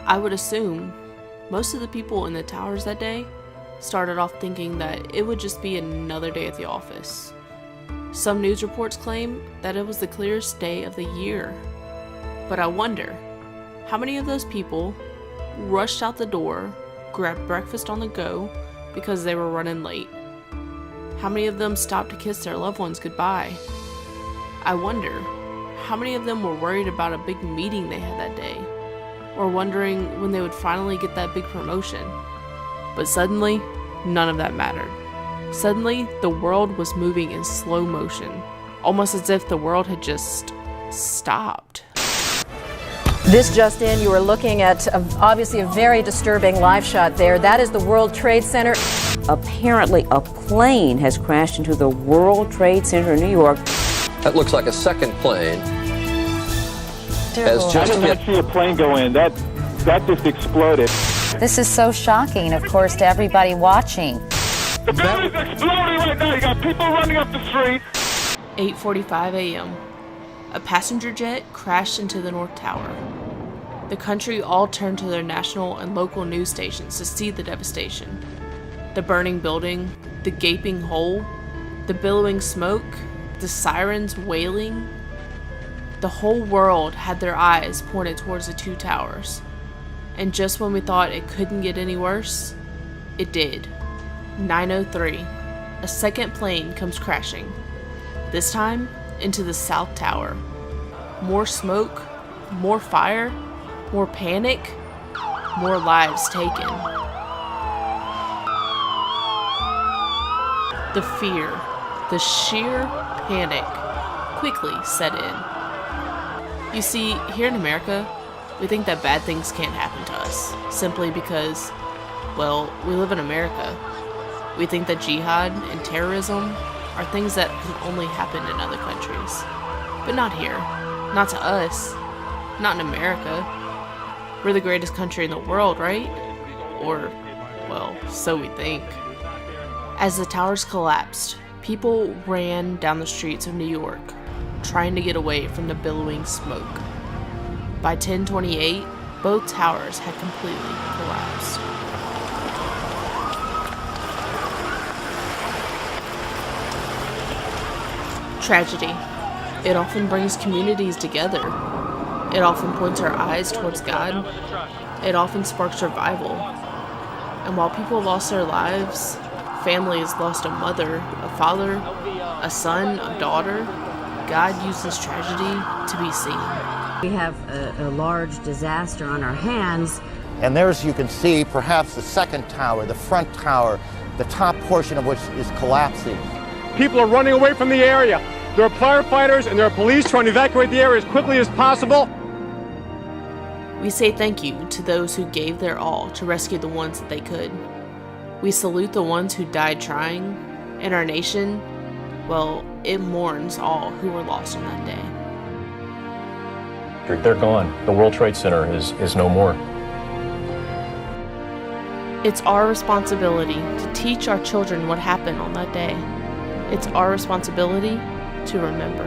I would assume most of the people in the towers that day started off thinking that it would just be another day at the office. Some news reports claim that it was the clearest day of the year. But I wonder, how many of those people rushed out the door, grabbed breakfast on the go because they were running late? How many of them stopped to kiss their loved ones goodbye? I wonder, how many of them were worried about a big meeting they had that day, or wondering when they would finally get that big promotion? But suddenly, none of that mattered. Suddenly, the world was moving in slow motion, almost as if the world had just stopped. This just in, you are looking at obviously a very disturbing live shot there. That is the World Trade Center. Apparently, a plane has crashed into the World Trade Center in New York. That looks like a second plane. Has I just did not hit. see a plane go in. That just exploded. This is so shocking, of course, to everybody watching. The building's exploding right now. You got people running up the street. 8:45 a.m. A passenger jet crashed into the North Tower. The country all turned to their national and local news stations to see the devastation. The burning building, the gaping hole, the billowing smoke, the sirens wailing. The whole world had their eyes pointed towards the two towers. And just when we thought it couldn't get any worse, it did. 9:03, a second plane comes crashing. This time, into the South Tower. More smoke, more fire, more panic, more lives taken. The fear, the sheer panic quickly set in. You see, here in America, we think that bad things can't happen to us, simply because, well, we live in America. We think that jihad and terrorism are things that can only happen in other countries. But not here. Not to us. Not in America. We're the greatest country in the world, right? Or, well, so we think. As the towers collapsed, people ran down the streets of New York, trying to get away from the billowing smoke. By 10:28, both towers had completely collapsed. Tragedy. It often brings communities together. It often points our eyes towards God. It often sparks revival. And while people lost their lives, families lost a mother, a father, a son, a daughter, God used this tragedy to be seen. We have a large disaster on our hands. And there, as you can see, perhaps the second tower, the front tower, the top portion of which is collapsing. People are running away from the area. There are firefighters and there are police trying to evacuate the area as quickly as possible. We say thank you to those who gave their all to rescue the ones that they could. We salute the ones who died trying, and our nation, well, it mourns all who were lost on that day. They're gone. The World Trade Center is no more. It's our responsibility to teach our children what happened on that day. It's our responsibility to remember.